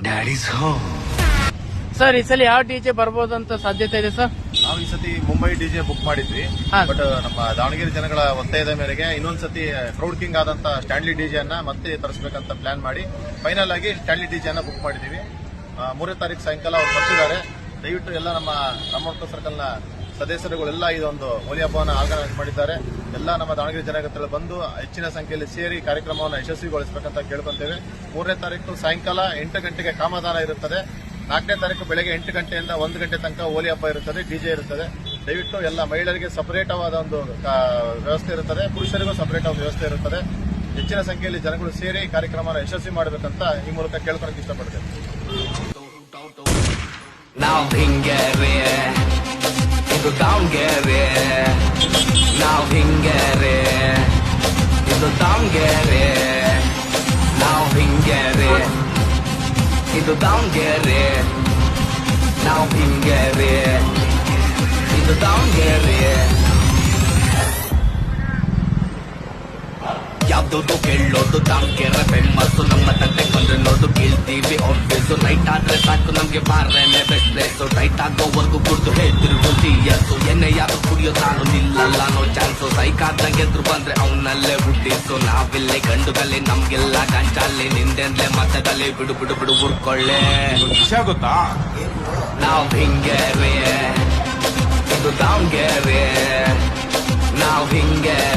Daddies home. Sir ಈ ಸಲ ಯಾವ ಡಿಜೆ ಬರ್ಬೋದಂತ ಸಾಧ್ಯತೆ ಇದೆ ಸರ್? ನಾವು ಈ ಸತಿ ಮುಂಬೈ ಡಿಜೆ ಬುಕ್ ಮಾಡಿದ್ವಿ. ಹಾ. ಬಟ್ ನಮ್ಮ ದಾವಣಗೆರೆ ಜನಗಳ ಒತ್ತಾಯದ ಮೇರೆಗೆ ಇನ್ನೊಂದ್ಸತಿ ಕ್ರೌಡ್ ಕಿಂಗ್ ಆದಂತ ಸ್ಟ್ಯಾನ್ಲಿ ಡಿಜೆ ಅನ್ನ ಮತ್ತೆ ತರಿಸಬೇಕಂತ ಪ್ಲಾನ್ ಮಾಡಿ ಫೈನಲ್ ಆಗಿ ಸ್ಟ್ಯಾನ್ಲಿ ಡಿಜೆ ಅನ್ನ ಬುಕ್ ಮಾಡಿದೀವಿ. 3ನೇ ತಾರೀಕು ಸಾಯಂಕಾಲ ಅವ್ರು ಬರ್ತಿದ್ದಾರೆ. ದಯವಿಟ್ಟು ಎಲ್ಲ ನಮ್ಮ ರಾಮೋರ್ಕ ಸರ್ಕಲ್ ನ ಸದಸ್ಯರುಗಳೆಲ್ಲ ಇದೊಂದು ಹೋಲಿ ಹಬ್ಬವನ್ನು ಆರ್ಗನೈಸ್ ಮಾಡಿದ್ದಾರೆ. ಎಲ್ಲ ನಮ್ಮ ದಾವಣಗೆರೆ ಜನಗಳ ಬಂದು ಹೆಚ್ಚಿನ ಸಂಖ್ಯೆಯಲ್ಲಿ ಸೇರಿ ಕಾರ್ಯಕ್ರಮವನ್ನು ಯಶಸ್ವಿಗೊಳಿಸಬೇಕಂತ ಕೇಳ್ಕೊಂತೇವೆ. 3ನೇ ತಾರೀಕು ಸಾಯಂಕಾಲ 8 ಗಂಟೆಗೆ ಕಾಮದಾನ ಇರುತ್ತದೆ. 4ನೇ ತಾರೀಕು ಬೆಳಗ್ಗೆ 8 ಗಂಟೆಯಿಂದ 1 ಗಂಟೆ ತನಕ ಹೋಲಿ ಹಬ್ಬ ಇರುತ್ತದೆ, ಡಿಜೆ ಇರುತ್ತದೆ. ದಯವಿಟ್ಟು ಎಲ್ಲ ಮಹಿಳೆಯರಿಗೆ ಸಪರೇಟ್ ಆದ ಒಂದು ವ್ಯವಸ್ಥೆ ಇರುತ್ತದೆ, ಪುರುಷರಿಗೂ ಸಪರೇಟ್ ಆದ ವ್ಯವಸ್ಥೆ ಇರುತ್ತದೆ. ಹೆಚ್ಚಿನ ಸಂಖ್ಯೆಯಲ್ಲಿ ಜನಗಳು ಸೇರಿ ಕಾರ್ಯಕ್ರಮವನ್ನು ಯಶಸ್ವಿ ಮಾಡಬೇಕಂತ ಈ ಮೂಲಕ ಕೇಳ್ಕೊಳಕ್ಕೆ ಇಷ್ಟಪಡ್ತೇವೆ. ನಾವು ಹಿಂಗೇರಿ ಇದು ದಾವಣಗೆರೆ, ನಾವು ಹಿಂಗೇರಿ ಇದು ದಾವಣಗೆರೆ, ನಾವು ಹಿಂಗೇರಿ ಇದು ದಾವಣಗೆರೆ, ನಾವು ಹಿಂಗೇರಿ ಇದು ದಾವಣಗೆರೆ. ಯಾವ್ದು ಕೇಳೋದು ದಾವಣಗೆರೆ ಫೇಮಸ್, ನಮ್ಮ ತಂಟೆ ಬಂದ್ರೆ ನೋಡು ಕೇಳ್ತೀವಿ ಆಫೀಸು. ನೈಟ್ ಆದ್ರೆ ಸಾಕು ನಮ್ಗೆ ಬಾರೇನೆ ಬೆಸ್ಟ್ ಪ್ಲೇಸು. ಟೈಟ್ ಆಗೋವರೆಗೂ ಕುಡ್ದು ಹೇಳ್ತಿರ್ಬೋದು ಟೀಯರ್ಸು. ಎಣ್ಣೆ ಯಾರು ಕುಡಿಯೋ ತಾನು ನಿಲ್ಲಲ್ಲ ನೋ ಚಾನ್ಸು. ಸೈಕಾದಂಗೆ ಎದ್ರು ಬಂದ್ರೆ ಅವನಲ್ಲೇ ಹುಟ್ಟಿಸು. ನಾವಿಲ್ಲೇ ಗಂಡುಗಲ್ಲಿ ನಮ್ಗೆಲ್ಲ ಗಂಟಲ್ಲಿ, ನಿಂದೆಂದ್ಲೆ ಮಧ್ಯದಲ್ಲಿ ಬಿಡು ಬಿಡು ಬಿಡು ಉರ್ಕೊಳ್ಳೆ. ವಿಷಯ ಗೊತ್ತಾ? ನಾವ್ ಹಿಂಗೇರಿ ಇದು ದಾವಣಗೆರೆ, ನಾವ್ ಹಿಂಗೆ